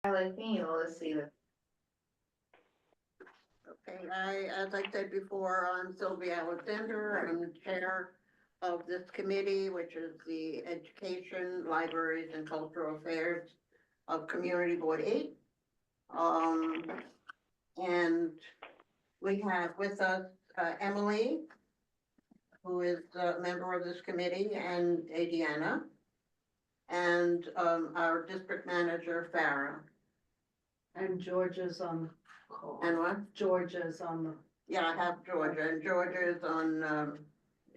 Like being able to see the. Okay, as I said before, I'm Sylvia Alexander. I'm the chair of this committee, which is the Education, Libraries and Cultural Affairs of Community Board 8. Um, and we have with us Emily, who is a member of this committee, and Adriana, and our district manager, Farah. And Georgia's on the call. And what? Georgia's on the, Yeah, I have Georgia, and Georgia is on,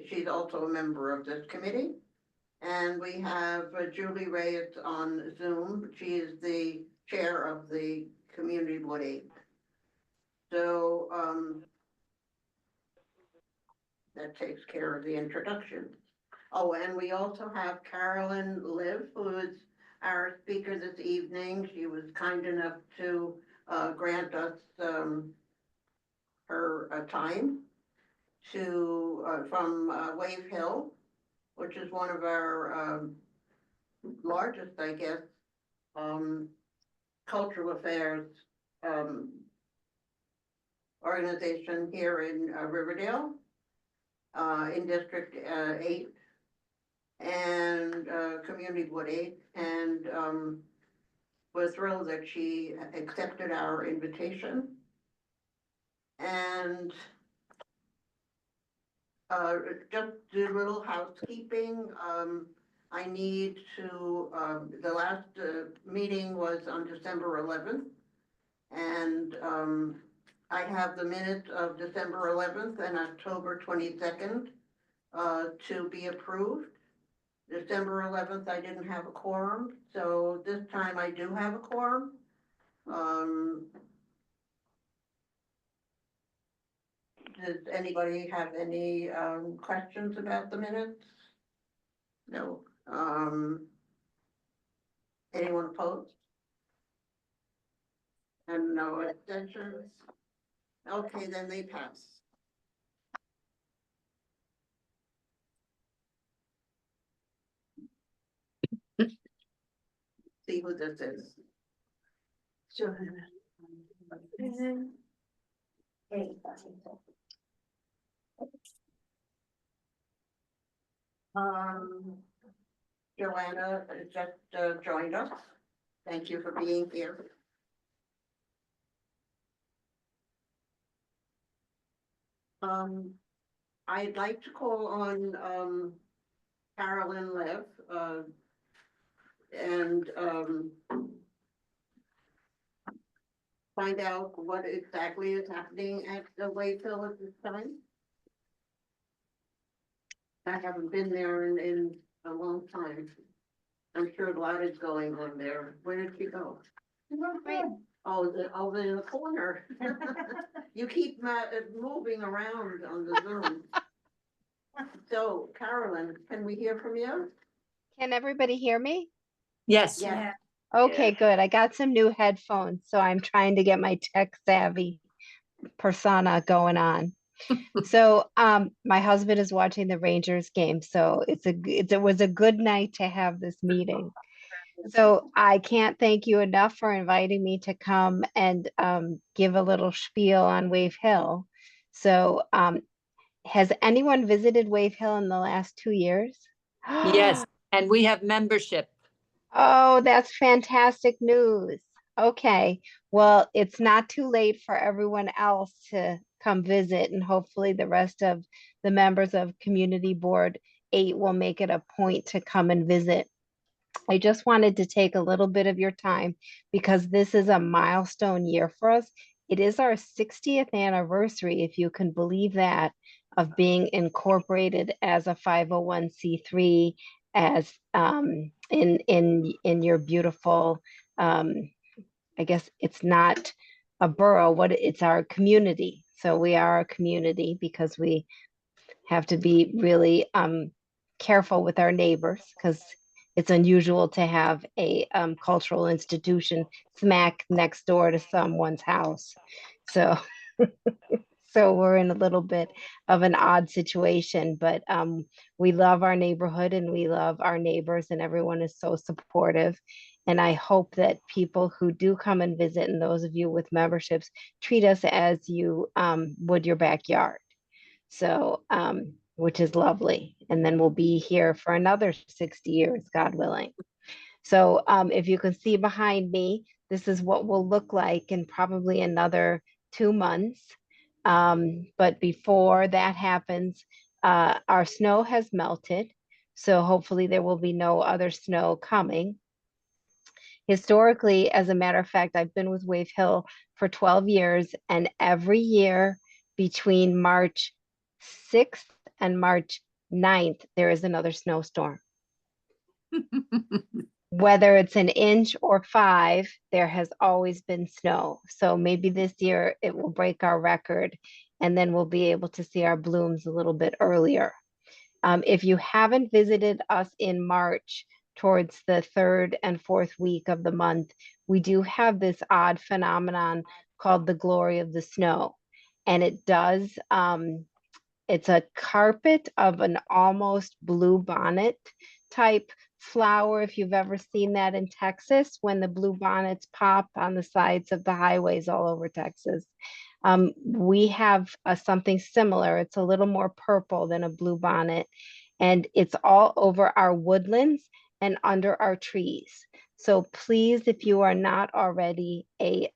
she's also a member of this committee. And we have Julie Reyes on Zoom. She is the chair of the Community Board 8. So, that takes care of the introduction. Oh, and we also have Carolyn Liv, who is our speaker this evening. She was kind enough to grant us her time to from Wave Hill, which is one of our largest, I guess, cultural affairs organization here in Riverdale, in District 8 and Community Board 8, and we're thrilled that she accepted our invitation. And just do a little housekeeping. I need to, the last meeting was on December 11th. And I have the minutes of December 11th and October 22nd to be approved. December 11th, I didn't have a quorum, so this time I do have a quorum. Does anybody have any questions about the minutes? No. Anyone opposed? And no extensions? Okay, then they pass. See who this is. Joanna. Um, Joanna just joined us. Thank you for being here. I'd like to call on Carolyn Lev, and find out what exactly is happening at the Wayfield at this time. I haven't been there in a long time. I'm sure a lot is going on there. Where did she go? Right. Oh, over in the corner. You keep moving around on the Zoom. So Carolyn, can we hear from you? Can everybody hear me? Yes. Yeah. Okay, good. I got some new headphones, so I'm trying to get my tech savvy persona going on. So, my husband is watching the Rangers game, so it was a good night to have this meeting. So I can't thank you enough for inviting me to come and give a little spiel on Wave Hill. So, has anyone visited Wave Hill in the last 2 years? Yes, and we have membership. Oh, that's fantastic news. Okay, well, it's not too late for everyone else to come visit, and hopefully the rest of the members of Community Board 8 will make it a point to come and visit. I just wanted to take a little bit of your time because this is a milestone year for us. It is our 60th anniversary, if you can believe that, of being incorporated as a 501c3 as in your beautiful I guess it's not a borough, it's our community. So we are a community because we have to be really careful with our neighbors because it's unusual to have a cultural institution smack next door to someone's house. So so we're in a little bit of an odd situation, but we love our neighborhood and we love our neighbors, and everyone is so supportive. And I hope that people who do come and visit, and those of you with memberships, treat us as you would your backyard. So, which is lovely. And then we'll be here for another 60 years, God willing. So if you can see behind me, this is what we'll look like in probably another 2 months. But before that happens, our snow has melted. So hopefully there will be no other snow coming. Historically, as a matter of fact, I've been with Wave Hill for 12 years, and every year between March 6th and March 9th, there is another snowstorm. Whether it's an inch or 5, there has always been snow. So maybe this year it will break our record, and then we'll be able to see our blooms a little bit earlier. If you haven't visited us in March, towards the 3rd and 4th week of the month, we do have this odd phenomenon called the glory of the snow. And it does, it's a carpet of an almost blue bonnet type flower. If you've ever seen that in Texas, when the blue bonnets pop on the sides of the highways all over Texas. We have something similar. It's a little more purple than a blue bonnet, and it's all over our woodlands and under our trees. So please, if you are not already a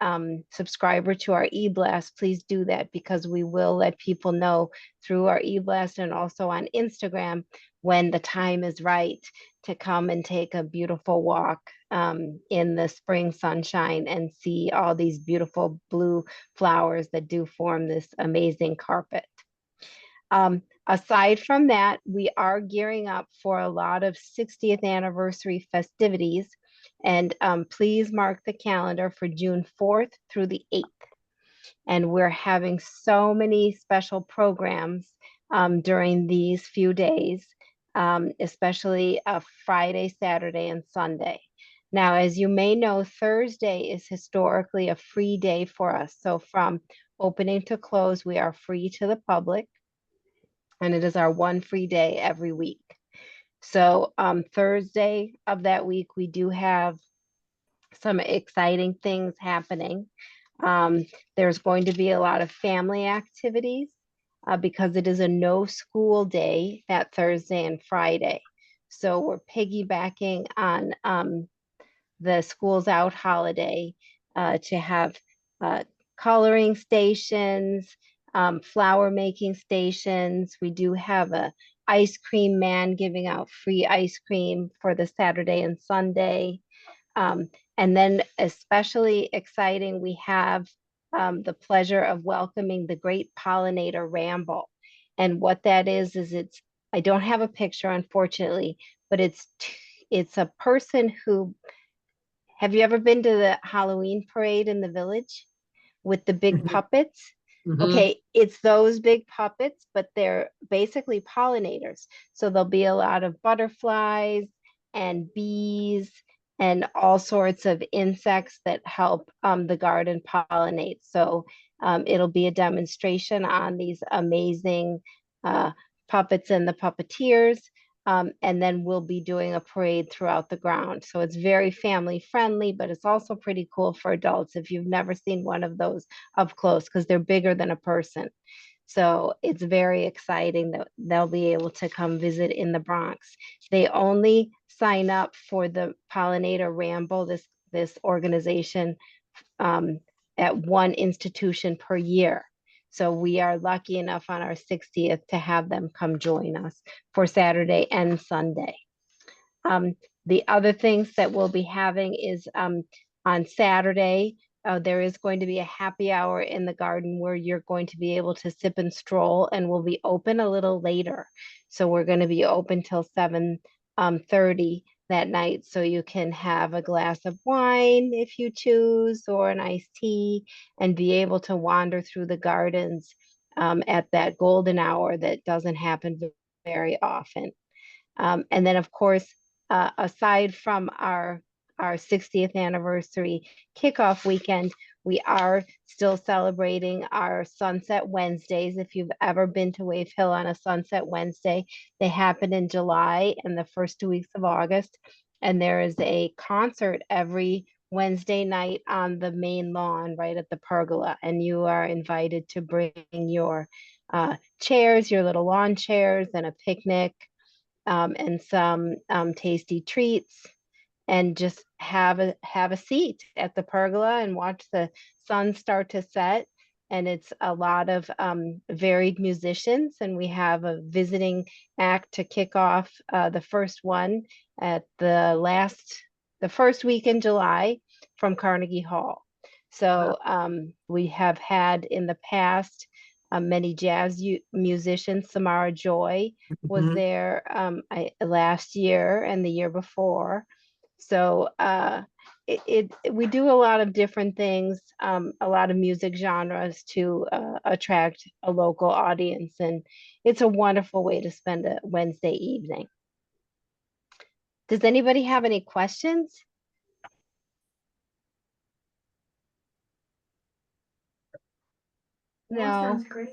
subscriber to our eBlast, please do that, because we will let people know through our eBlast and also on Instagram when the time is right to come and take a beautiful walk in the spring sunshine and see all these beautiful blue flowers that do form this amazing carpet. Aside from that, we are gearing up for a lot of 60th anniversary festivities, and please mark the calendar for June 4th through the 8th. And we're having so many special programs during these few days, especially Friday, Saturday, and Sunday. Now, as you may know, Thursday is historically a free day for us. So from opening to close, we are free to the public, and it is our one free day every week. So Thursday of that week, we do have some exciting things happening. There's going to be a lot of family activities because it is a no school day that Thursday and Friday. So we're piggybacking on the schools out holiday to have coloring stations, flower making stations. We do have a ice cream man giving out free ice cream for the Saturday and Sunday. And then especially exciting, we have the pleasure of welcoming the Great Pollinator Ramble. And what that is it's, I don't have a picture, unfortunately, but it's a person who, have you ever been to the Halloween parade in the village with the big Mhm. puppets? Mhm. Okay, it's those big puppets, but they're basically pollinators. So there'll be a lot of butterflies and bees and all sorts of insects that help the garden pollinate. So it'll be a demonstration on these amazing puppets and the puppeteers. And then we'll be doing a parade throughout the ground. So it's very family friendly, but it's also pretty cool for adults if you've never seen one of those up close, because they're bigger than a person. So it's very exciting that they'll be able to come visit in the Bronx. They only sign up for the Pollinator Ramble, this organization, at one institution per year. So we are lucky enough on our 60th to have them come join us for Saturday and Sunday. The other things that we'll be having is on Saturday, there is going to be a happy hour in the garden where you're going to be able to sip and stroll, and we'll be open a little later. So we're going to be open till 7:30 that night. So you can have a glass of wine if you choose, or an iced tea, and be able to wander through the gardens at that golden hour that doesn't happen very often. And then, of course, aside from our 60th anniversary kickoff weekend, we are still celebrating our Sunset Wednesdays. If you've ever been to Wave Hill on a Sunset Wednesday, they happen in July and the first 2 weeks of August. And there is a concert every Wednesday night on the main lawn right at the pergola. And you are invited to bring your chairs, your little lawn chairs, and a picnic, and some tasty treats, and just have a seat at the pergola and watch the sun start to set. And it's a lot of varied musicians, and we have a visiting act to kick off the first one at the first week in July from Carnegie Hall. So we have had in the past many jazz musicians. Samara Joy was Mhm. there last year and the year before. So we do a lot of different things, a lot of music genres to attract a local audience, and it's a wonderful way to spend a Wednesday evening. Does anybody have any questions? That No. sounds great.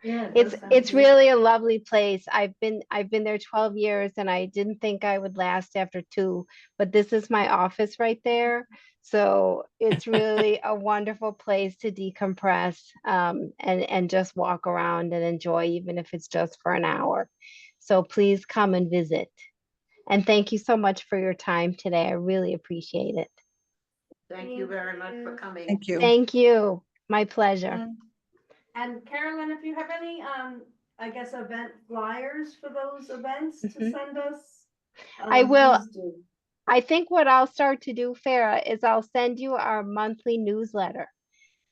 Yeah. it does sound It's great. really a lovely place. I've been there 12 years, and I didn't think I would last after 2, but this is my office right there. So it's really a wonderful place to decompress, and just walk around and enjoy, even if it's just for an hour. So please come and visit. And thank you so much for your time today. I really appreciate it. Thank you very much for you. coming. Thank you. Thank you. My pleasure. And Carolyn, if you have any, I guess, event flyers for those events to Mhm. send us. I will. please do. I think what I'll start to do, Farah, is I'll send you our monthly newsletter,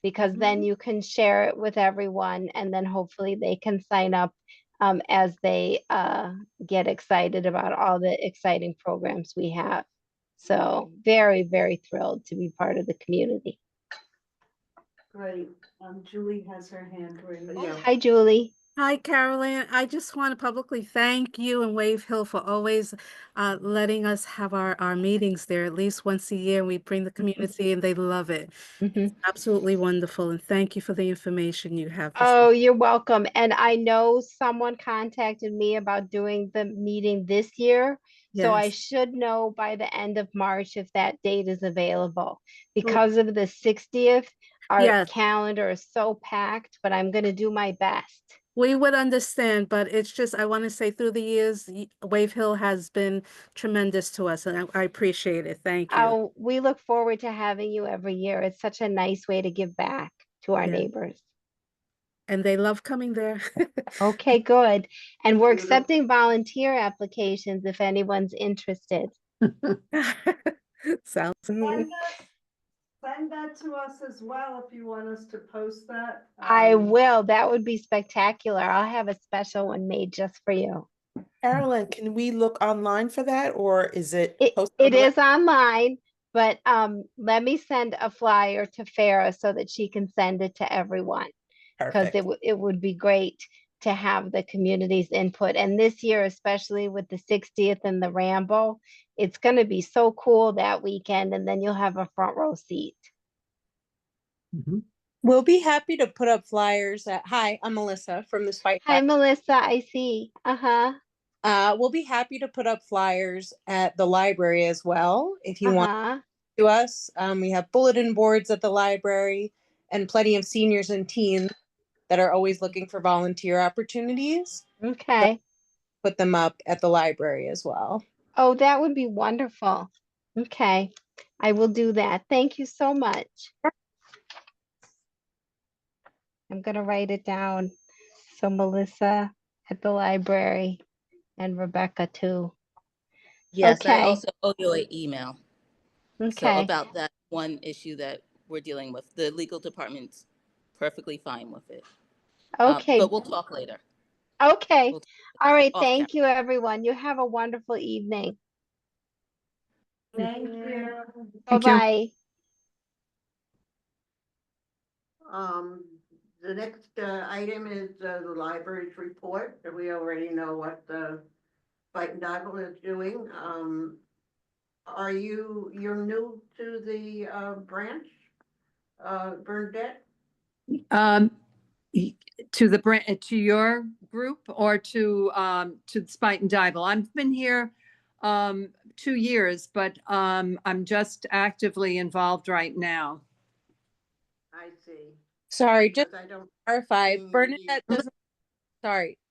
because then Mhm. you can share it with everyone, and then hopefully they can sign up as they get excited about all the exciting programs we have. So very, very thrilled to be part of the community. Great. Julie has her hand raised. Yeah. Hi, Julie. Hi, Carolyn. I just want to publicly thank you and Wave Hill for always letting us have our meetings there at least once a year. We bring the community and they love it. Mhm. Absolutely wonderful. And thank you for the information you have. Oh, you're welcome. And I know someone contacted me about doing the meeting this year. So I Yes. should know by the end of March if that date is available. Because of the 60th, our Yes, calendar is so packed, but I'm going to do my best. we would understand, but it's just, I want to say through the years, Wave Hill has been tremendous to us and I appreciate it. Thank you. Oh, we look forward to having you every year. It's such a nice way to give back to our Yeah. neighbors. And they love coming there. Okay, good. And we're Beautiful. accepting volunteer applications if anyone's interested. Sounds good. Send that to us as well if you want us to post that. I will. That would be spectacular. I'll have a special one made just for you. Carolyn, can we look online for that, or is it It posted on it the is online, but let me send a flyer to Farah so that she can send it to everyone, because Perfect. it would be great to have the community's input. And this year, especially with the 60th and the Ramble, it's going to be so cool that weekend, and then you'll have a front row seat. Mhm. We'll be happy to put up flyers hi, I'm Melissa from the Spite Hi, Fest. Melissa, I see. Uh-huh. We'll be happy to put up flyers at the library as well. If you want Uh-huh. to us, we have bulletin boards at the library and plenty of seniors and teens that are always looking for volunteer opportunities. Okay. Put them up at the library as well. Oh, that would be wonderful. Okay. I will do that. Thank you so much. I'm going to write it down. So Melissa at the library and Rebecca too. Yes, I Okay. also owe you an email. So Okay. about that one issue that we're dealing with, the legal department's perfectly fine with it. Okay. But we'll talk later. Okay. We'll All right. off Thank you, everyone. You have a wonderful evening. Thank you. Thank you. Bye-bye. The next item is the library's report. We already know what the Fight and Dival is doing. You're new to the branch, Bernadette? To the brand, to your group, or to Spite and Dival. I've been here 2 years, but I'm just actively involved right now. I see. Sorry, just Because I don't. clarify, see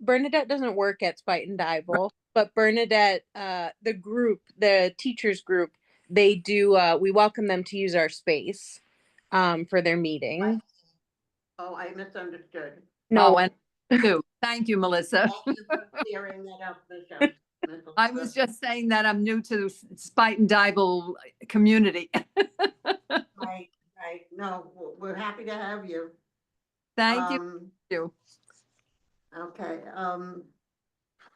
Bernadette doesn't work at Spite and Dibble, but Bernadette, the group, the teachers group, they do, we welcome them to use our space, for their meeting. Oh, I misunderstood. No, Oh, and too. Thank you, Melissa. Thank you for clearing that up, Michelle. I was just saying that I'm new to the Spite and Dibble community. Right, right. No, we're happy to have you. Thank Um, you. Okay,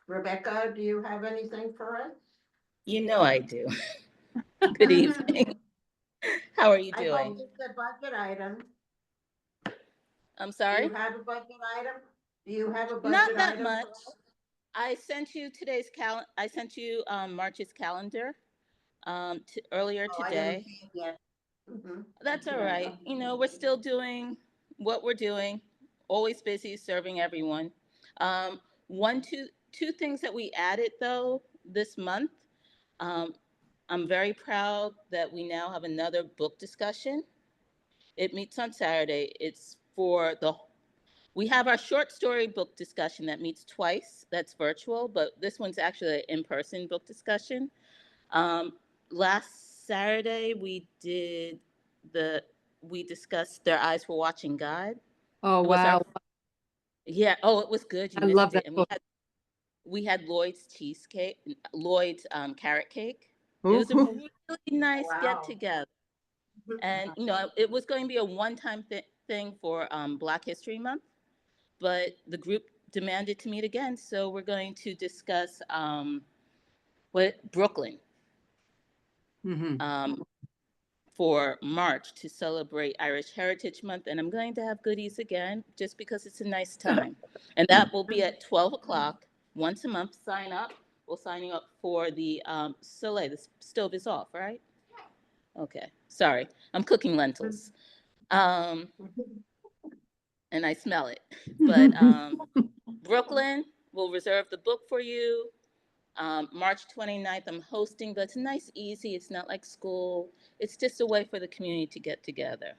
Rebecca, do you have anything for us? You know I do. Good evening. How are you I doing? hope it's a budget item. I'm Do sorry? you have a budget item? Do you have a Not budget that item? much. I sent you I sent you March's calendar earlier Oh, I today. didn't see it yet. Mhm. That's all right. You know, we're still doing what we're doing, always busy serving everyone. Um, two things that we added though this month. Um, I'm very proud that we now have another book discussion. It meets on Saturday. We have our short story book discussion that meets twice. That's virtual, but this one's actually an in-person book discussion. Last Saturday we discussed Their Eyes Were Watching God. Oh, It was wow. yeah. Oh, it was good. You I missed love it. that And book. we had Lloyd's carrot cake. It was a Ooh. really nice Wow. get together. And you know, it was going to be a one-time thing for Black History Month, but the group demanded to meet again, so we're going to discuss Brooklyn Mhm. for March to celebrate Irish Heritage Month, and I'm going to have goodies again just because it's a nice time, and that will be at 12 o'clock once a month. Sign up. We'll sign you up for the Soleil. The stove is off, right? Okay. Sorry, I'm cooking lentils. And I smell it. But Brooklyn will reserve the book for you. March 29th, I'm hosting, but it's nice, easy. It's not like school. It's just a way for the community to get together.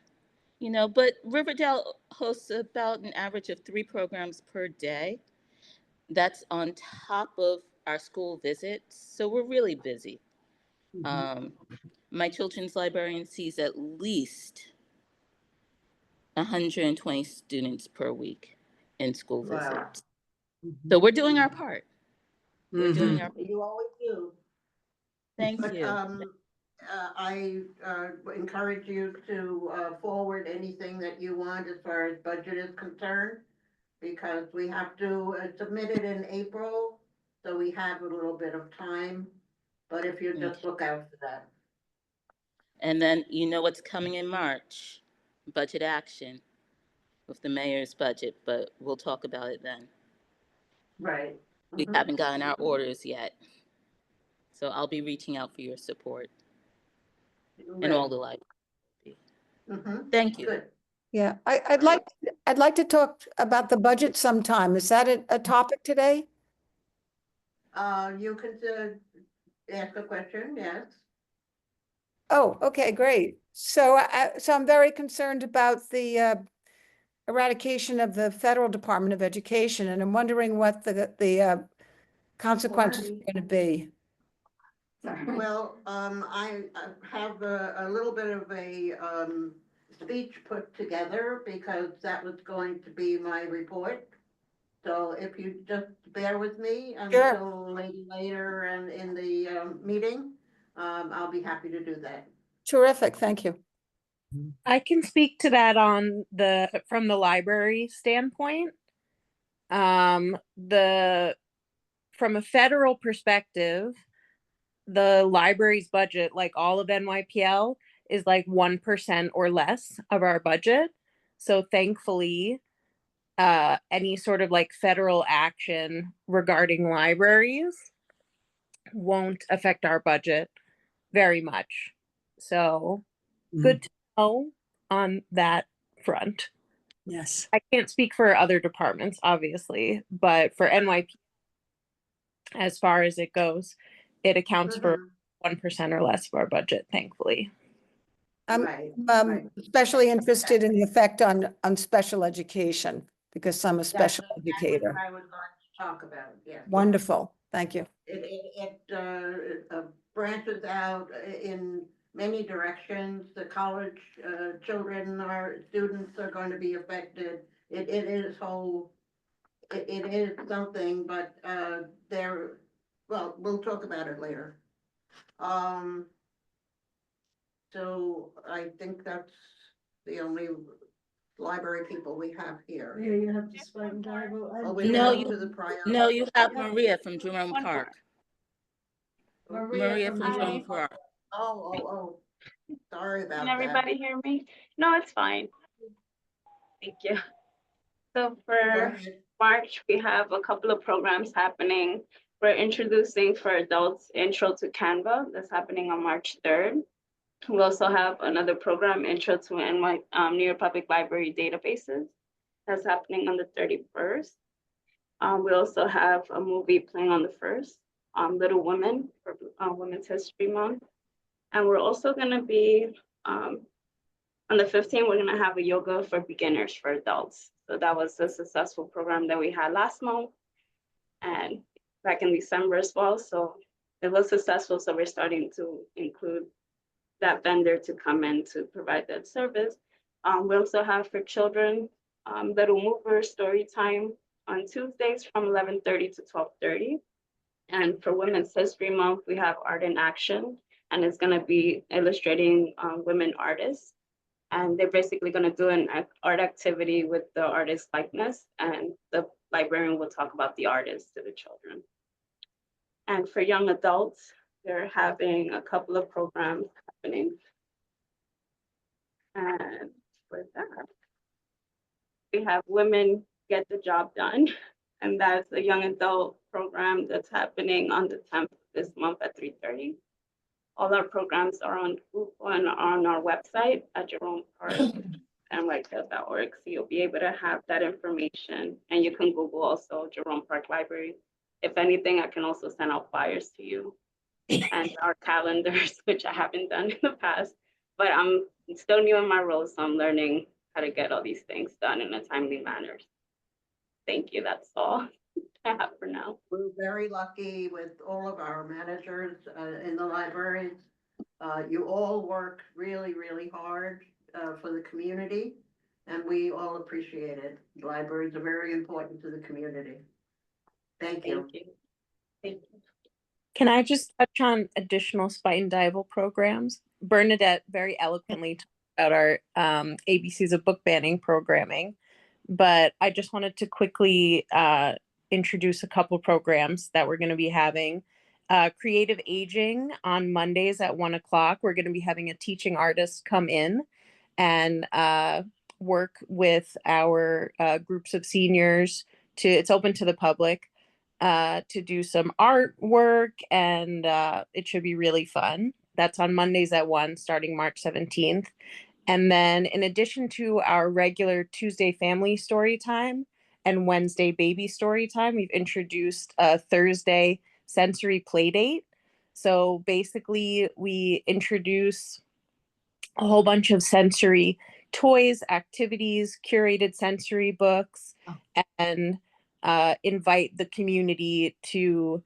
You know, but Riverdale hosts about an average of 3 programs per day. That's on top of our school visits. So we're really busy. My children's librarian sees at least 120 students per week in school Wow. visits. So we're doing our part. We're doing our You always do. Thank But you. I encourage you to forward anything that you want as far as budget is concerned, because we have to submit it in April, so we have a little bit of time. But if you just Okay. look out for that. And then you know what's coming in March, budget action with the mayor's budget, but we'll talk about it then. Right. We haven't gotten our orders yet. So I'll be reaching out for your support and all the like. Thank you. Good. Yeah, I'd like to talk about the budget sometime. Is that a topic today? You could ask a question, yes. Oh, okay, great. So I'm very concerned about the eradication of the Federal Department of Education, and I'm wondering what the consequences are going to be. Well, I have a little bit of a speech put together because that was going to be my report. So if you just bear with me Sure. until later and in the meeting, I'll be happy to do that. Terrific, thank you. I can speak to that from the library standpoint. From a federal perspective, the library's budget, like all of NYPL, is like 1% or less of our budget. So thankfully, any sort of like federal action regarding libraries won't affect our budget very much. So good to know on that front. Yes. I can't speak for other departments, obviously, but for NYP, as far as it goes, it accounts for Mhm. 1% or less of our budget, thankfully. I'm Right, um, right. especially interested in the effect on special education because I'm a That's special exactly educator. what I was going to talk about, yes. Wonderful, thank you. It branches out in many directions. The college children or students are going to be affected. It is it is something, but well, we'll talk about it later. So I think that's the only library people we have here. Yeah, you have to spike and dive. Oh, we No, go you- to the priority. No, you have Yeah. Maria from Jerome One Park. Maria From from Jerome Jerome Park. Oh, sorry about Can that. everybody hear me? No, it's fine. Thank you. So Go for ahead. March, we have a couple of programs happening. We're introducing for adults Intro to Canva. That's happening on March 3rd. We also have another program, Intro to New York Public Library Databases. That's happening on the 31st. We also have a movie playing on the 1st, Little Women for Women's History Month. And we're also gonna be, on the 15th, we're gonna have a yoga for beginners for adults. So that was a successful program that we had last month and back in December as well. So it was successful. So we're starting to include that vendor to come in to provide that service. We also have for children, Little Mover story time on Tuesdays from 11:30 to 12:30. And for Women's History Month, we have Art in Action, and it's gonna be illustrating women artists. And they're basically gonna do an art activity with the artist's likeness, and the librarian will talk about the artist to the children. And for young adults, they're having a couple of programs happening. And for that, we have Women Get the Job Done. And that's a young adult program that's happening on the 10th of this month at 3:30. All our programs are on Google and on our website at jeromepark.org. So you'll be able to have that information, and you can Google also Jerome Park Library. If anything, I can also send out flyers to you and our calendars, which I haven't done in the past. But I'm still new in my role, so I'm learning how to get all these things done in a timely manner. Thank you. That's all I have for now. We're very lucky with all of our managers in the libraries. You all work really, really hard for the community, and we all appreciate it. Libraries are very important to the community. Thank you. Thank you. Thank you. Can I just touch on additional Spite and Dival programs? Bernadette very eloquently talked about our ABCs of book banning programming, but I just wanted to quickly introduce a couple programs that we're going to be having. Creative Aging on Mondays at 1 o'clock. We're going to be having a teaching artist come in and work with our groups of seniors it's open to the public to do some artwork, and it should be really fun. That's on Mondays at 1, starting March 17th. And then in addition to our regular Tuesday family story time and Wednesday baby story time, we've introduced a Thursday sensory play date. So basically we introduce a whole bunch of sensory toys, activities, curated sensory books, and invite the community to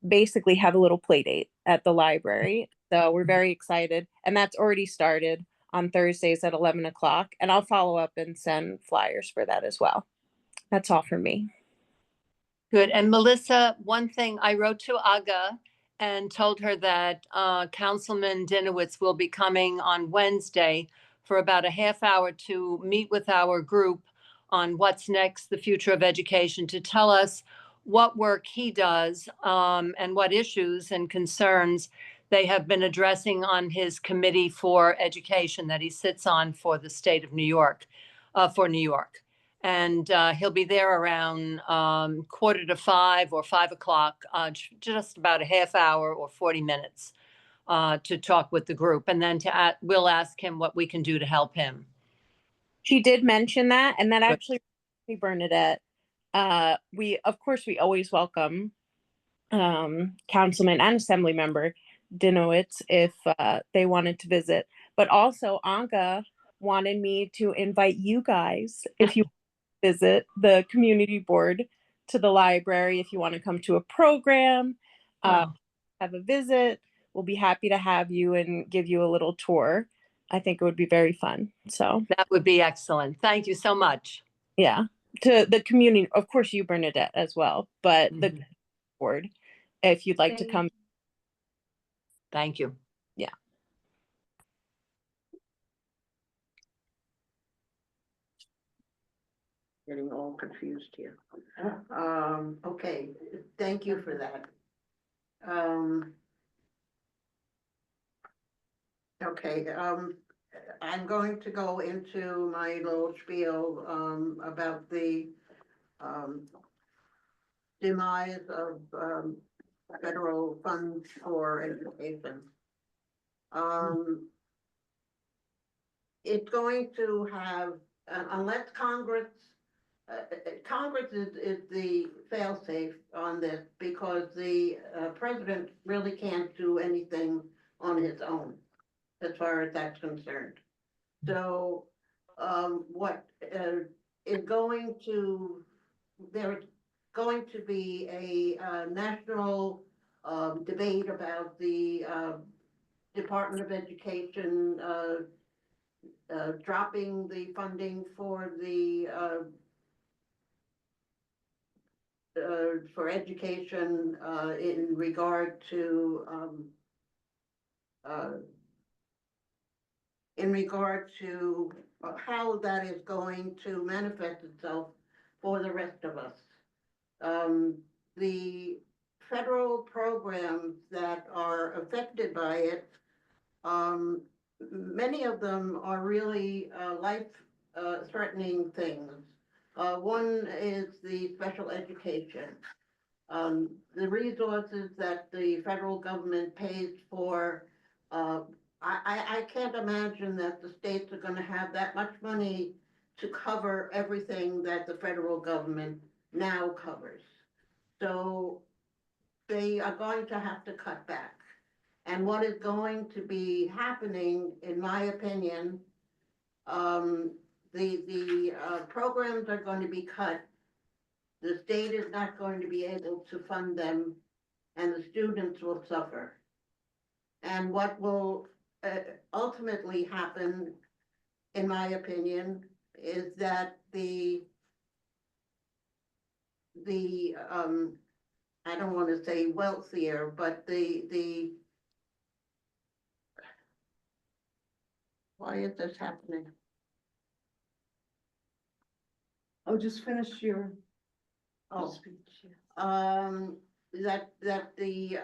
basically have a little play date at the library. So we're very excited. And that's already started on Thursdays at 11 o'clock. And I'll follow up and send flyers for that as well. That's all for me. Good. And Melissa, one thing I wrote to Aga and told her that Councilman Dinowitz will be coming on Wednesday for about a half hour to meet with our group on what's next, the future of education, to tell us what work he does and what issues and concerns they have been addressing on his committee for education that he sits on for the state of New York, for New York. And he'll be there around 4:45 or 5 o'clock, just about a half hour or 40 minutes to talk with the group. And then we'll ask him what we can do to help him. She did mention that, and that actually, Bernadette, of course, we always welcome Councilman and Assembly Member Dinowitz if they wanted to visit. But also Anka wanted me to invite you guys if you visit the community board to the library, if you want to come to a program, have a visit, we'll be happy to have you and give you a little tour. I think it would be very fun. So That would be excellent. Thank you so much. yeah, to the community, of course, you, Bernadette, as well, but the board, if you'd like to come. Thank you. Yeah. Getting all confused here. Okay, thank you for that. Okay, I'm going to go into my little spiel, about the, demise of, federal funds for education. It's going to have, unless Congress, Congress is the fail-safe on this because the president really can't do anything on his own as far as that's concerned. So what is going to, there's going to be a national debate about the Department of Education dropping the funding for the for education in regard to how that is going to manifest itself for the rest of us. The federal programs that are affected by it, many of them are really life-threatening things. One is the special education. The resources that the federal government pays for, I can't imagine that the states are going to have that much money to cover everything that the federal government now covers. So they are going to have to cut back. And what is going to be happening, in my opinion, the programs are going to be cut. The state is not going to be able to fund them, and the students will suffer. And what will ultimately happen, in my opinion, is that the I don't want to say wealthier, but the why is this happening? Oh, just finish your speech. Yeah. That the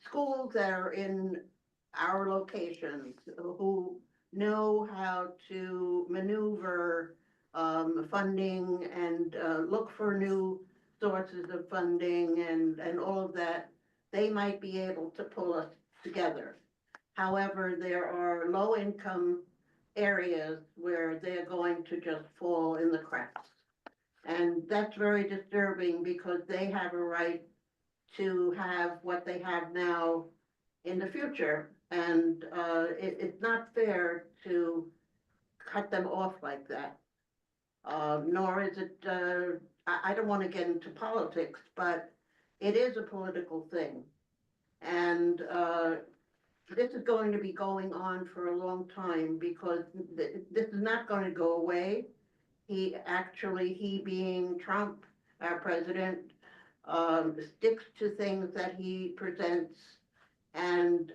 schools that are in our locations who know how to maneuver funding and look for new sources of funding and all of that, they might be able to pull us together. However, there are low-income areas where they're going to just fall in the cracks. And that's very disturbing because they have a right to have what they have now in the future. And it's not fair to cut them off like that. Nor is it, I don't want to get into politics, but it is a political thing. And this is going to be going on for a long time because this is not going to go away. He being Trump, our president, sticks to things that he presents, and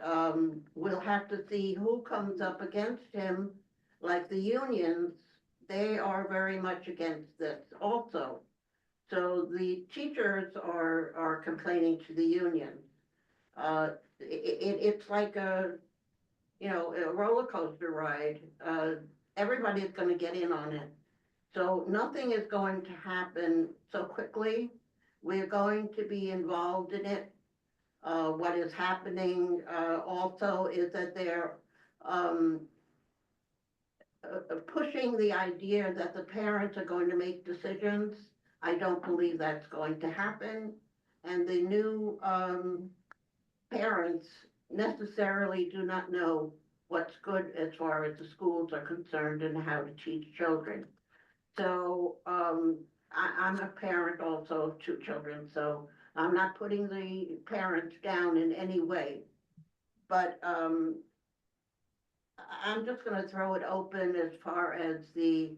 we'll have to see who comes up against him. Like the unions, they are very much against this also. So the teachers are complaining to the unions. It's like a roller coaster ride. Everybody's going to get in on it. So nothing is going to happen so quickly. We're going to be involved in it. What is happening also is that they're pushing the idea that the parents are going to make decisions. I don't believe that's going to happen. And the new parents necessarily do not know what's good as far as the schools are concerned and how to teach children. So I'm a parent also of 2 children, so I'm not putting the parents down in any way. But I'm just gonna throw it open as far as the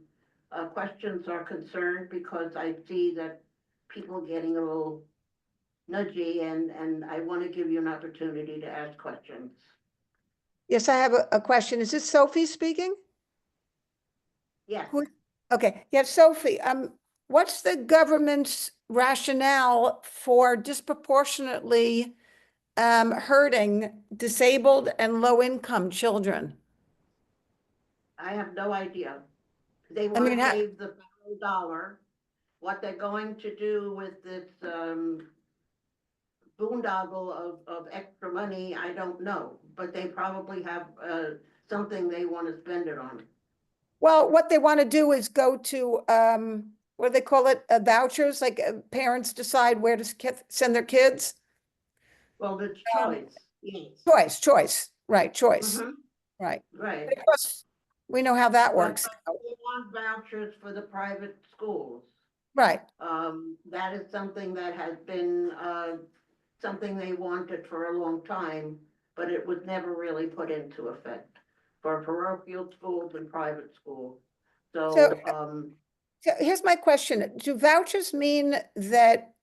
questions are concerned, because I see that people getting a little nudgy, and I want to give you an opportunity to ask questions. Yes, I have a question. Is this Sophie speaking? Yes. Who- Okay, yeah, Sophie, what's the government's rationale for disproportionately hurting disabled and low-income children? I have no idea. They I want mean, to how- save the federal dollar. What they're going to do with this boondoggle of extra money, I don't know, but they probably have something they want to spend it on. Well, what they want to do is go to, what do they call it, vouchers, like parents decide where to send their kids? Well, the choice, yes. Choice, right, choice, Mhm. right. Right. But of course, we know how that works. But they want vouchers for the private schools. Right, That is something that has been, something they wanted for a long time, but it was never really put into effect for parochial schools and private schools. So, so here's my question. Do vouchers mean that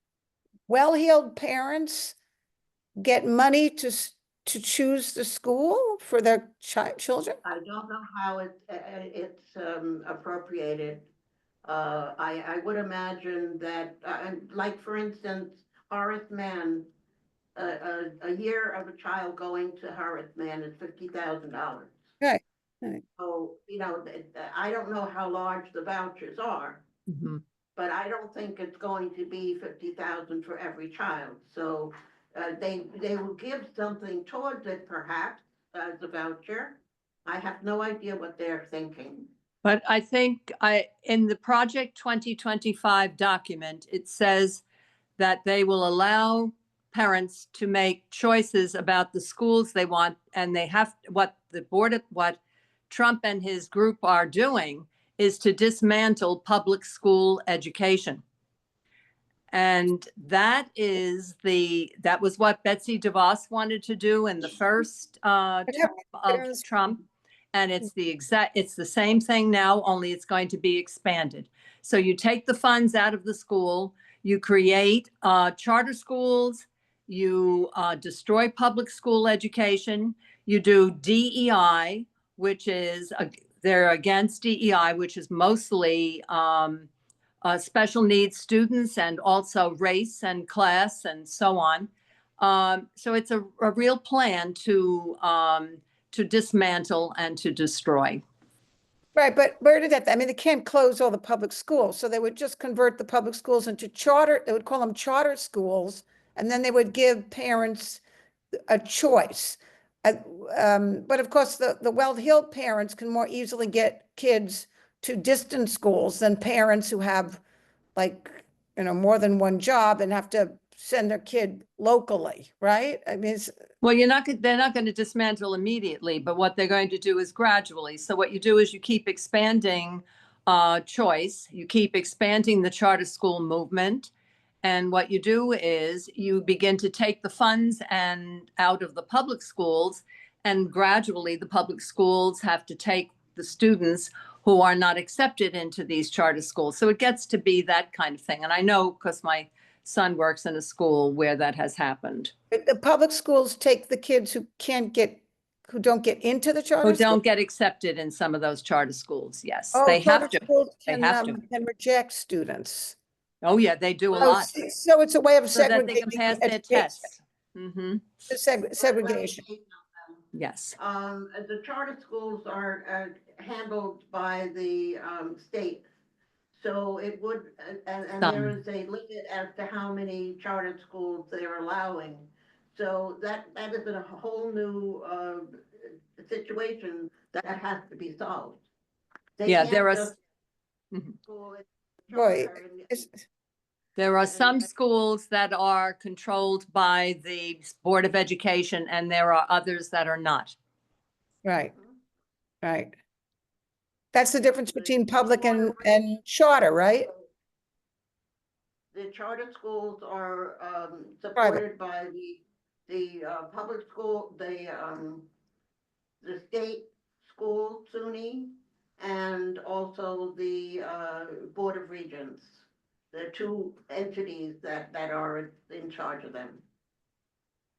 well-heeled parents get money to choose the school for their children? I don't know how it's appropriated. I would imagine that, like, for instance, Horace Mann, a year of a child going to Horace Mann is $50,000. Right, right. So, I don't know how large the vouchers are, Mhm. but I don't think it's going to be 50,000 for every child. So they will give something towards it perhaps as a voucher. I have no idea what they're thinking. But I think in the Project 2025 document, it says that they will allow parents to make choices about the schools they want, and they have, what Trump and his group are doing is to dismantle public school education. And that was what Betsy DeVos wanted to do in the first term of Trump. And it's the same thing now, only it's going to be expanded. So you take the funds out of the school, you create charter schools, you destroy public school education, you do DEI, which is, they're against DEI, which is mostly special needs students and also race and class and so on. So it's a real plan to dismantle and to destroy. Right, but Bernadette, I mean, they can't close all the public schools, so they would just convert the public schools into charter, they would call them charter schools, and then they would give parents a choice. But of course, the well-heeled parents can more easily get kids to distance schools than parents who have, like, more than one job and have to send their kid locally, right? I mean, well, they're not going to dismantle immediately, but what they're going to do is gradually. So what you do is you keep expanding choice, you keep expanding the charter school movement. And what you do is you begin to take the funds out of the public schools, and gradually the public schools have to take the students who are not accepted into these charter schools. So it gets to be that kind of thing. And I know because my son works in a school where that has happened. The public schools take the kids who don't get into the charter Who school? don't get accepted in some of those charter schools, yes. Oh, They have charter to. schools They have to. can reject students. Oh, yeah, they do a Oh, lot. so it's a way of So that they segregating can pass their education. tests. Mhm. Segregation. Yes. The charter schools are handled by the state. So it would, and there is a limit as to how many charter schools they're allowing. So that is a whole new situation that has to be solved. They Yeah, can't there are, just Mhm. go and Boy, charter and- There are and- some and- schools that are controlled by the Board of Education, and there are others that are not. right, right. That's the difference between public and charter, right? The charter schools are Private. supported by the public school, the state school, SUNY, and also the Board of Regents. The two entities that are in charge of them.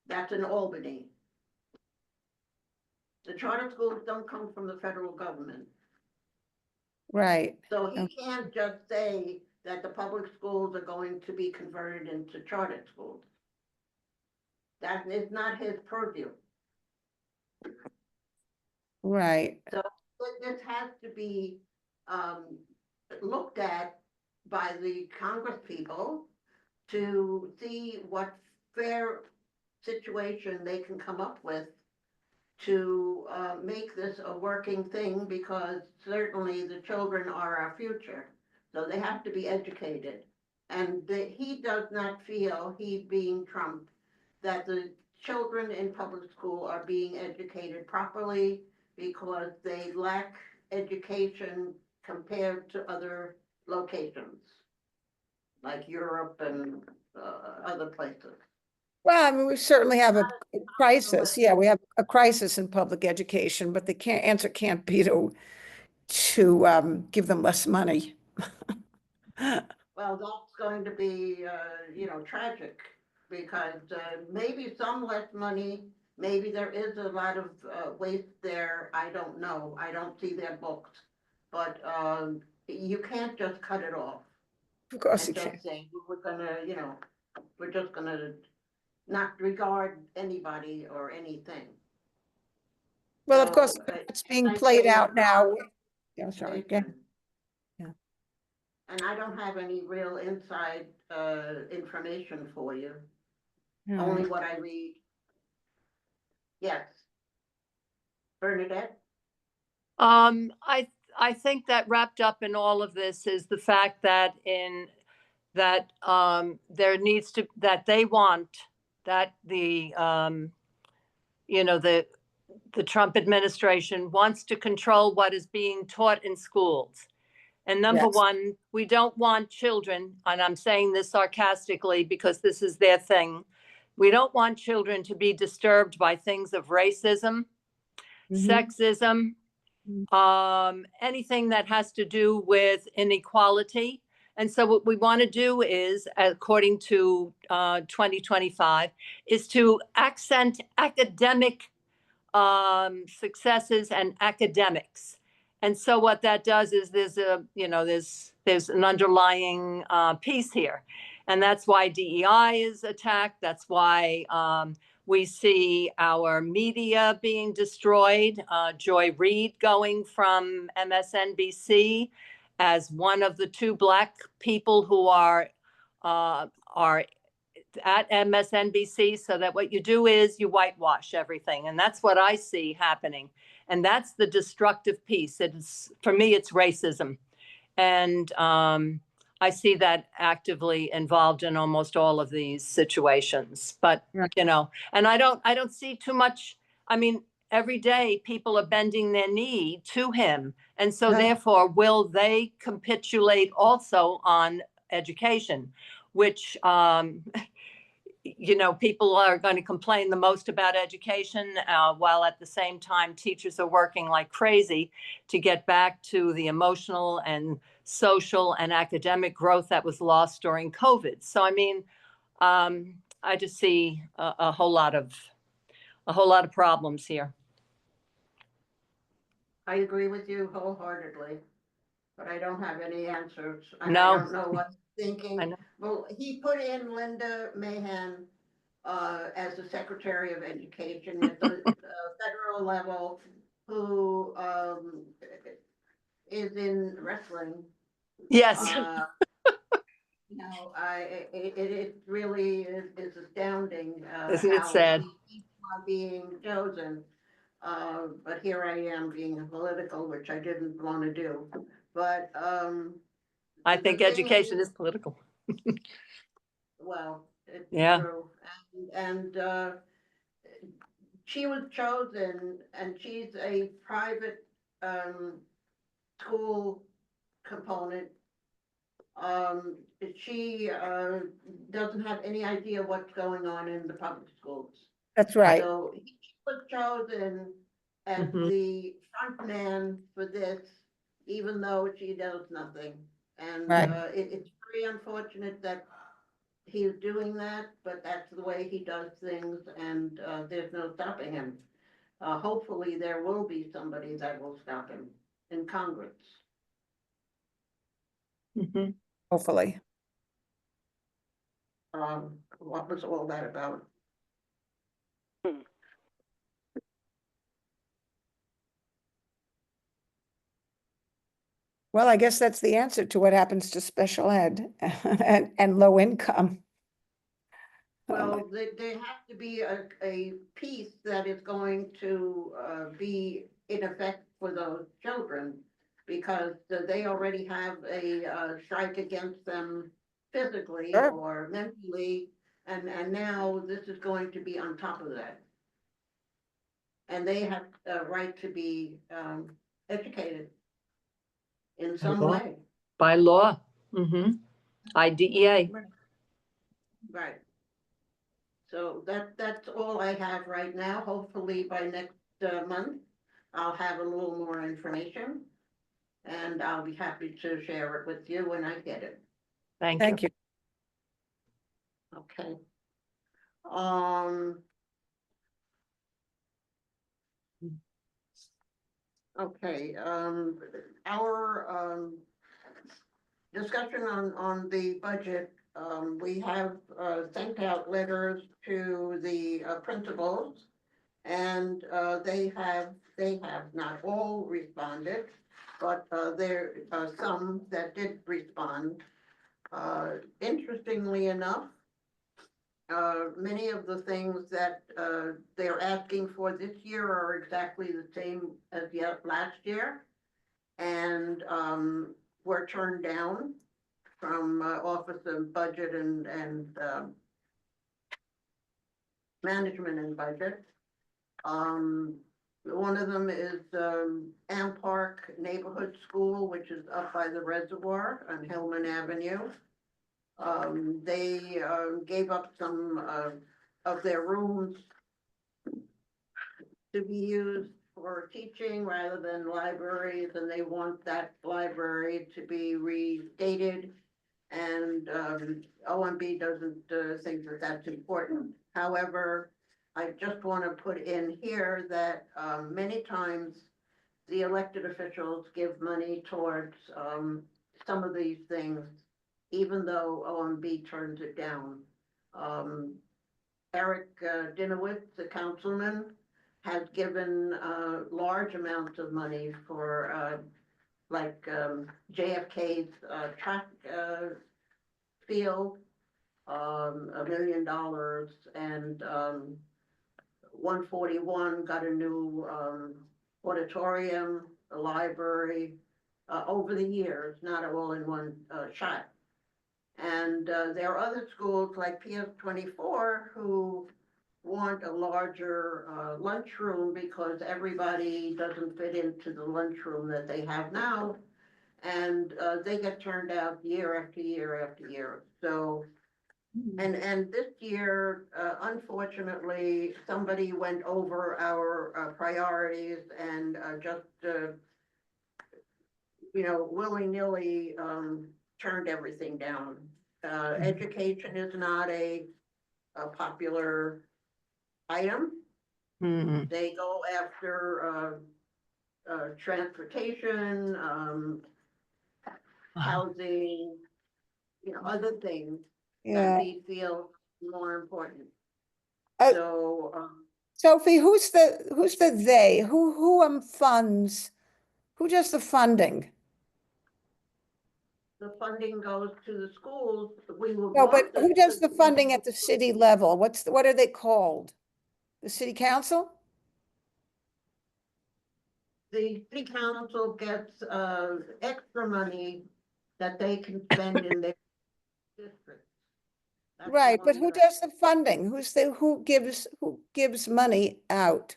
That's in Albany. The charter schools don't come from the federal government. Right. So he can't just say that the public schools are going to be converted into charter schools. That is not his purview. Right. So this has to be looked at by the Congress people to see what fair situation they can come up with to make this a working thing, because certainly the children are our future. So they have to be educated. And he does not feel, he being Trump, that the children in public school are being educated properly because they lack education compared to other locations, like Europe and other places. Well, I mean, we certainly have a crisis. Yeah, we have a crisis in public education, but the answer can't be to give them less money. Well, that's going to be, tragic, because maybe some less money, maybe there is a lot of waste there. I don't know. I don't see their books. But you can't just cut it off Of course you and can. just say, we're gonna, we're just gonna not regard anybody or anything. Well, of course, So, it's being I played say, out now. Yeah, sorry. Go ahead. And I don't have any real inside information for you, All only right. what I read. Yes. Bernadette? I think that wrapped up in all of this is the fact that there needs to, that they want, that the Trump administration wants to control what is being taught in schools. And number Yes. one, we don't want children, and I'm saying this sarcastically because this is their thing. We don't want children to be disturbed by things of racism, sexism, anything that has to do with inequality. And so what we want to do is, according to 2025, is to accent academic successes and academics. And so what that does is there's an underlying piece here. And that's why DEI is attacked. That's why we see our media being destroyed. Joy Reid going from MSNBC as one of the two Black people who are at MSNBC, so that what you do is you whitewash everything. And that's what I see happening. And that's the destructive piece. It's, for me, it's racism. And I see that actively involved in almost all of these situations. But, and I don't see too much. I mean, every day people are bending their knee to him. And so therefore, will they capitulate also on education, which, people are going to complain the most about education, while at the same time, teachers are working like crazy to get back to the emotional and social and academic growth that was lost during COVID. So, I mean, I just see a whole lot of problems here. I agree with you wholeheartedly, but I don't have any answers. I No. don't know what's thinking. Well, he put in Linda Mahan as the Secretary of Education at the federal level, who is in wrestling. Yes. It really is astounding. Isn't it how sad? People are being chosen. But here I am being political, which I didn't want to do, but, I the think thing education is- is political. Well, it's Yeah. true. And she was chosen, and she's a private, school component. She, doesn't have any idea what's going on in the public schools. That's right. So he was chosen as Mhm. the front man for this, even though she does nothing. And Right. it's very unfortunate that he's doing that, but that's the way he does things, and there's no stopping him. Hopefully, there will be somebody that will stop him in Congress. Mhm. Hopefully. What was all that about? Well, I guess that's the answer to what happens to special ed and low income. Well, there has to be a piece that is going to be in effect for those children, because they already have a strike against them physically Sure. or mentally, and now this is going to be on top of that. And they have a right to be educated in some law. way. By law. Mm-hmm. IDEA. Right. So that's all I have right now. Hopefully by next month, I'll have a little more information. And I'll be happy to share it with you when I get it. Thank you. Okay. Okay, our discussion on the budget, we have sent out letters to the principals, and they have not all responded, but there are some that did respond. Interestingly enough, many of the things that they're asking for this year are exactly the same as last year, and were turned down from Office of Budget and Management and Budget. One of them is Am Park Neighborhood School, which is up by the reservoir on Hillman Avenue. They gave up some of their rooms to be used for teaching rather than libraries, and they want that library to be restated. And OMB doesn't think that that's important. However, I just want to put in here that many times the elected officials give money towards some of these things, even though OMB turns it down. Eric Dinowitz, the councilman, has given large amounts of money for like JFK's track field, $1 million, and 141 got a new auditorium, a library, over the years, not all in one shot. And there are other schools like PS 24 who want a larger lunchroom because everybody doesn't fit into the lunchroom that they have now. And they get turned out year after year after year. So, and this year, unfortunately, somebody went over our priorities and just, willy-nilly turned everything down. Education is not a popular item. Mhm. They go after transportation, housing, other things that Yeah. we feel more important. Uh, So, Sophie, who's the they? Who funds? Who does the funding? the funding goes to the schools. We would No, but want the- who does the funding at the city level? What are they called? The city council? the city council gets, extra money that they can spend in their district. That's the Right, but one who that I- does the funding? who gives money out?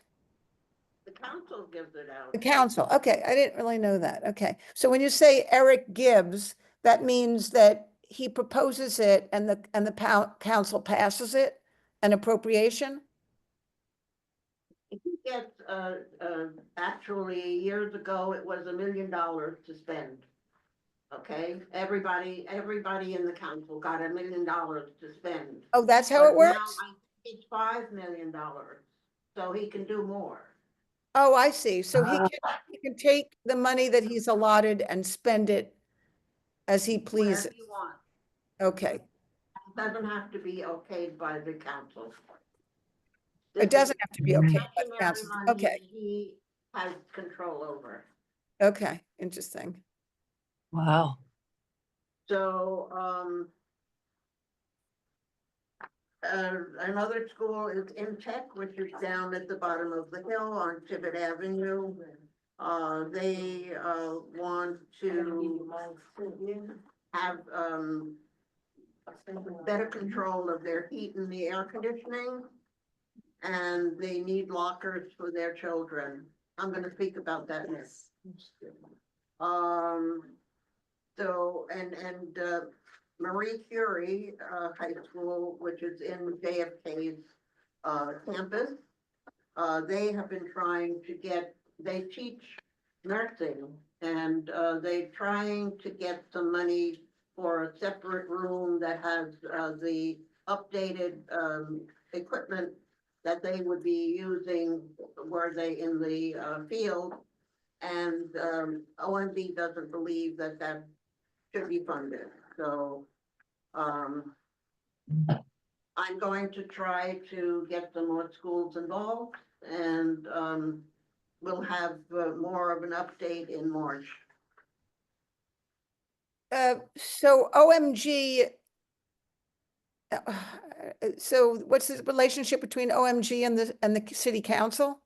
The council gives it out. The council. Okay, I didn't really know that. Okay. So when you say Eric Gibbs, that means that he proposes it and the council passes it, an appropriation? He gets, actually, years ago, it was $1 million to spend. Okay, everybody in the council got $1 million to spend. Oh, that's how But it now works? I think it's $5 million, so he can do more. Oh, I see. So Ah. he can take the money that he's allotted and spend it as he Where pleases. he wants. Okay. It doesn't have to be okayed by the council. It doesn't have to be okay. by the Discretionary council. money Okay, He has control over. okay, interesting. Wow. So, another school is Intech, which is down at the bottom of the hill on Tibbet Avenue. They, want to have, better control of their heat and the air conditioning. And they need lockers for their children. I'm gonna speak about that next. So, Marie Curie, High School, which is in JFK's, campus. They have been trying to they teach nursing and, they're trying to get some money for a separate room that has, the updated, equipment that they would be using were they in the, field. And, OMB doesn't believe that should be funded, so, I'm going to try to get some more schools involved and, we'll have, more of an update in March. So OMG, so what's the relationship between OMG and the city council?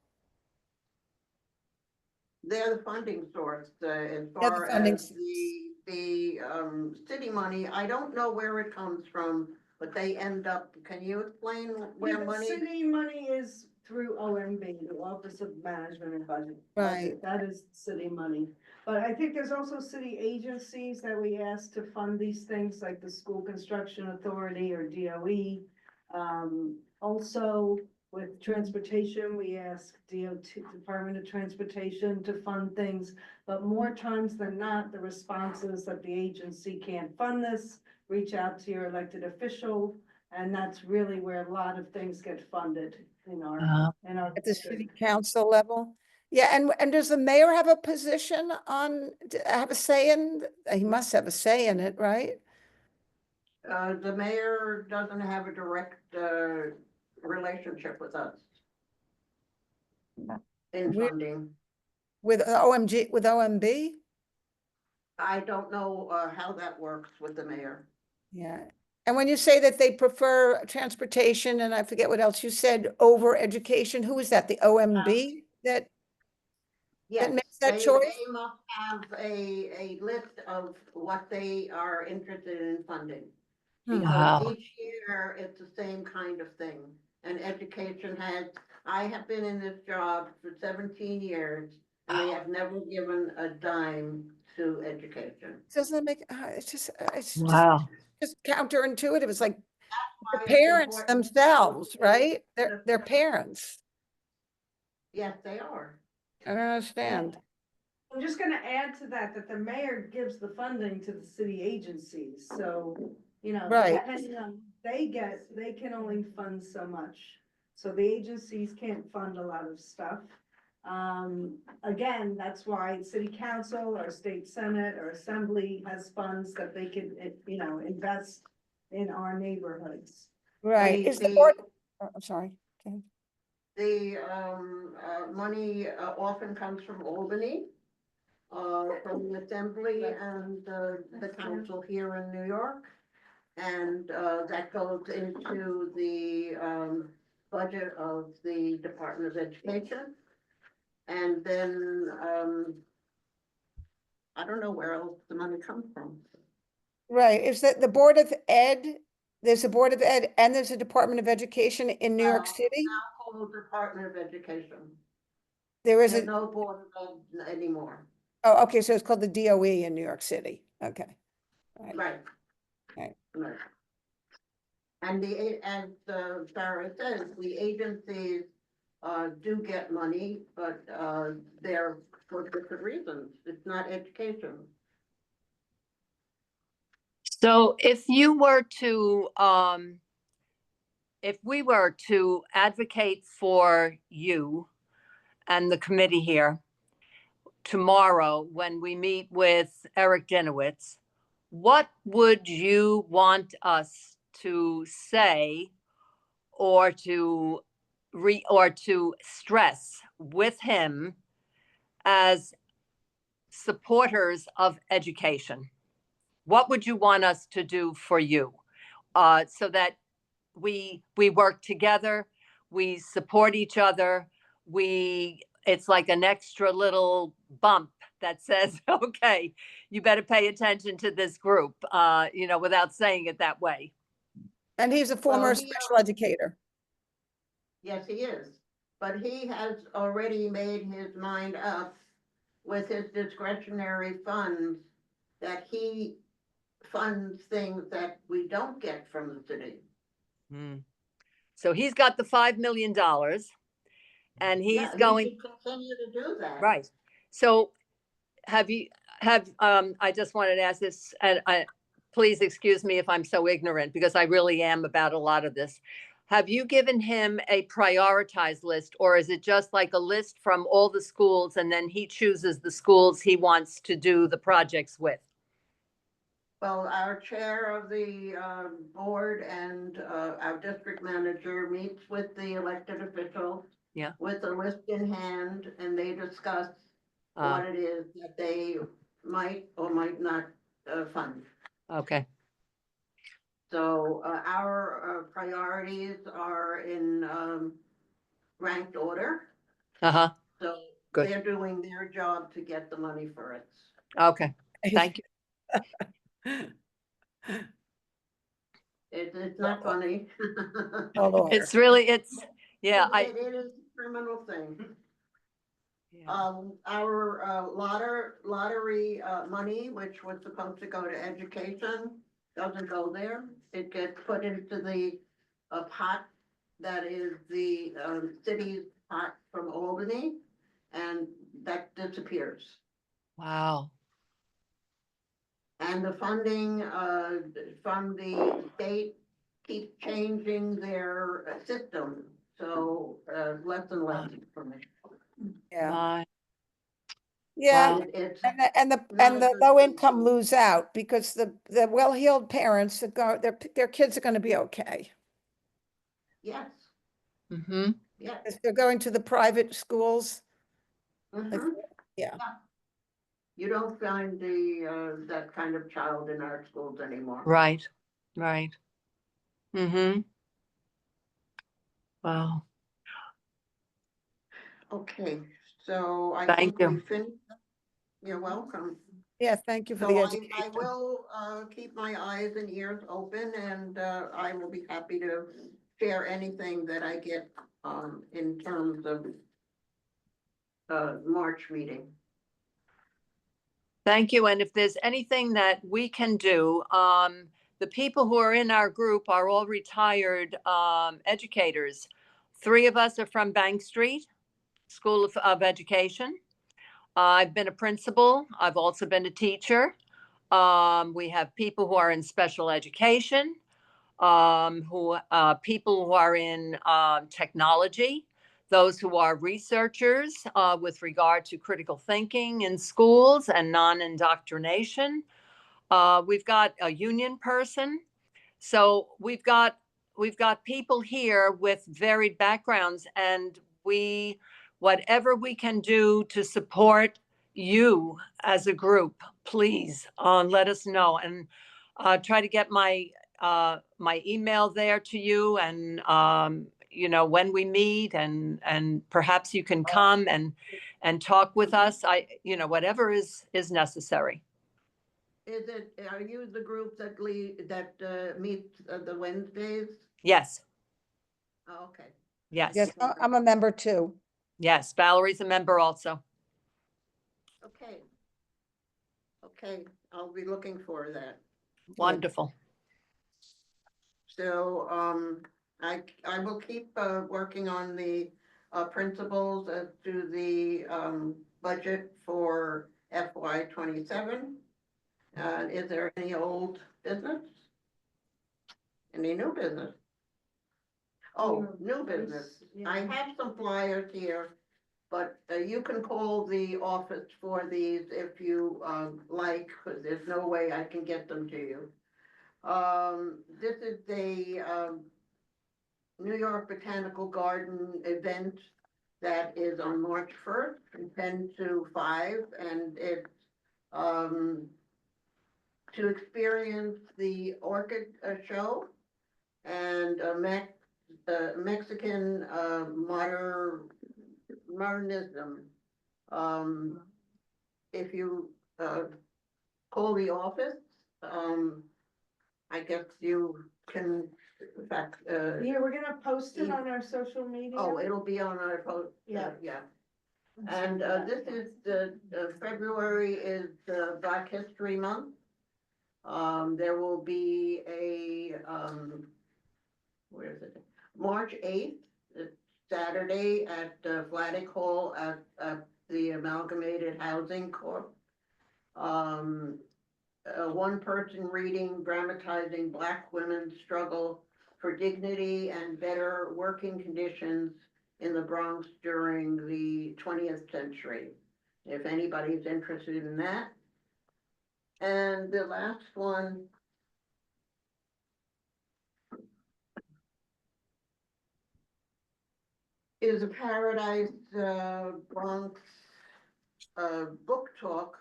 They're the funding source, as They're the far funding as the city money, I don't know where it comes from, but they end up, can you explain where The money? city money is through OMB, the Office of Management and Budget. Right. That is city money. But I think there's also city agencies that we ask to fund these things, like the School Construction Authority or DOE. Also with transportation, we ask DOT, Department of Transportation, to fund things. But more times than not, the response is that the agency can't fund this, reach out to your elected official. And that's really where a lot of things get funded in our At the city council level? Yeah, and does the mayor have a position have a say in, he must have a say in it, right? The mayor doesn't have a direct, relationship with us. In Re- funding. With OMB? I don't know, how that works with the mayor. Yeah. And when you say that they prefer transportation, and I forget what else you said, over education, who is that? The OMB that Yes, makes that they choice? must have a list of what they are interested in funding. Because Wow. each year, it's the same kind of thing. And education I have been in this job for 17 years, and they have never given a dime to education. Doesn't make, it's Wow. just counterintuitive. It's like the why it's parents important. themselves, right? They're parents. Yes, they are. I don't understand. I'm just gonna add to that the mayor gives the funding to the city agencies, so, Right. depending on, they can only fund so much. So the agencies can't fund a lot of stuff. Again, that's why city council or state senate or assembly has funds that they can, invest in our neighborhoods. Right. The- Is the the- board, I'm sorry. Okay. The money often comes from Albany, from the assembly and the council here in New York. And that goes into the budget of the Department of Education. And then, I don't know where else the money comes from. Right, is that the Board of Ed, there's a Board of Ed and there's a Department of Education in New York Well, City? Now called Department of Education. There is There's a, no Board of Ed anymore. oh, okay, so it's called the DOE in New York City, okay. Right. Right. Right. Right. And as Sarah says, the agencies do get money, but they're for different reasons. It's not education. So if you were to, if we were to advocate for you and the committee here tomorrow when we meet with Eric Dinowitz, what would you want us to say or to stress with him as supporters of education? What would you want us to do for you so that we work together, we support each other, it's like an extra little bump that says, okay, you better pay attention to this group, without saying it that way. And he's a former Well, special educator. Yes, he is. But he has already made his mind up with his discretionary funds that he funds things that we don't get from the city. So he's got the $5 million and he's Yeah, going. he should continue to do that. Right. So I just wanted to ask this, and please excuse me if I'm so ignorant, because I really am about a lot of this. Have you given him a prioritized list, or is it just like a list from all the schools and then he chooses the schools he wants to do the projects with? Well, our chair of the board and our district manager meets with the elected officials. Yeah. With a list in hand, and they discuss what it is that they might or might not fund. Okay. So our priorities are in ranked order. Uh-huh. So Good. they're doing their job to get the money for it. Okay. Thank you. It's not funny. Oh, Lord. It's really, yeah, It is a criminal thing. Our lottery money, which was supposed to go to education, doesn't go there. It gets put into the pot that is the city's pot from Albany, and that disappears. Wow. And the funding from the state keeps changing their system, so less and less information. Yeah. Yeah, It's and the not a good low thing. income lose out because the well-heeled parents that go, their kids are gonna be okay. Yes, Mm-hmm. yes. If they're going to the private schools. Mhm. Yeah. You don't find that kind of child in our schools anymore. Right. Mm-hmm. Wow. Okay, so I Thank think we you. finished. You're welcome. Yeah, thank you for So the I education. will keep my eyes and ears open, and I will be happy to share anything that I get in terms of March meeting. Thank you. And if there's anything that we can do, the people who are in our group are all retired educators. 3 of us are from Bank Street School of Education. I've been a principal. I've also been a teacher. We have people who are in special education, people who are in technology, those who are researchers with regard to critical thinking in schools and non-indoctrination. We've got a union person. So we've got people here with varied backgrounds, and whatever we can do to support you as a group, please let us know, and try to get my email there to you, and when we meet, and perhaps you can come and talk with us. Whatever is necessary. Are you the group that meets the Wednesdays? Yes, Oh, okay. yes, Yes, I'm a member too. yes. Valerie's a member also. Okay. Okay, I'll be looking for that. Wonderful. So, I will keep, working on the, principles as to the, budget for FY 27. Is there any old business? Any new business? Oh, new business. I have some flyers here, but, you can call the office for these if you, like, because there's no way I can get them to you. This is a, New York Botanical Garden event that is on March 1st from 10 to 5, and it's, to experience the orchid show and Mexican modernism. If you call the office, I guess you can, in fact, Yeah, we're gonna post it on our social media. oh, it'll be on our post, Yeah. yeah. And this is February is Black History Month. There will be a, where is it? March 8th, it's Saturday at Vladeck Hall at the Amalgamated Housing Corp. One person reading, dramatizing Black women's struggle for dignity and better working conditions in the Bronx during the 20th century. If anybody's interested in that. And the last one is a Paradise Bronx book talk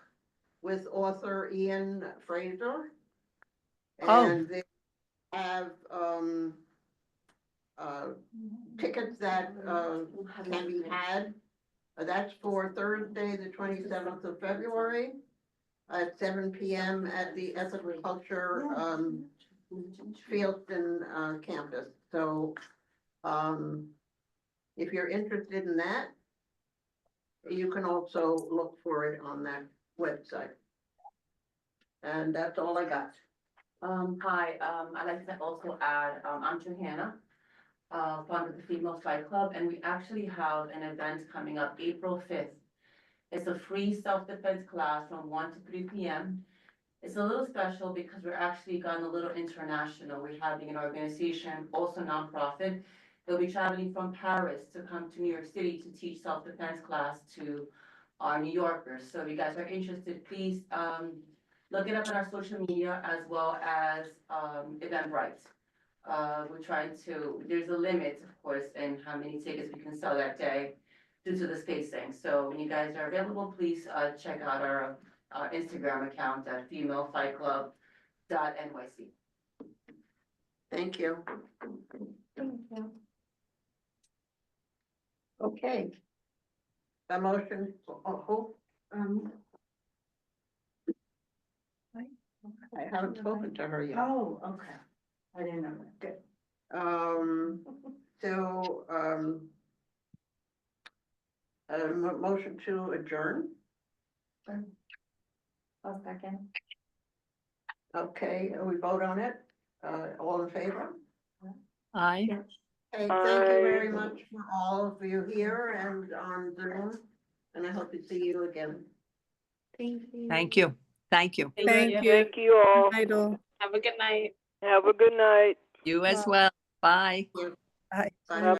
with author Ian Fraser. Oh. And they have tickets that can be had. That's for Thursday, the 27th of February at 7 p.m. at the Ethical Culture Fieldston campus. So if you're interested in that, you can also look for it on that website. And that's all I got. Hi, I'd like to also add, I'm Johanna, founder of the Female Fight Club, and we actually have an event coming up April 5th. It's a free self-defense class from 1 to 3 p.m. It's a little special because we're actually gone a little international. We're having an organization, also nonprofit. They'll be traveling from Paris to come to New York City to teach self-defense class to our New Yorkers. So if you guys are interested, please look it up on our social media as well as Eventbrite. We're trying to, there's a limit, of course, in how many tickets we can sell that day due to the spacing. So when you guys are available, please check out our Instagram account at femalefightclub.nyc. Thank you. Okay. A motion, I haven't spoken to her yet. Oh, okay. I didn't know that. Good. Motion to adjourn. I'll second. Okay, we vote on it. All in favor? Aye. Okay, thank you very much for all of you here and on Zoom, and I hope to see you again. Thank you. Thank you. Thank you. Thank you. Thank you all. Idol. Have a good night. Have a good night. You as well. Bye. Bye.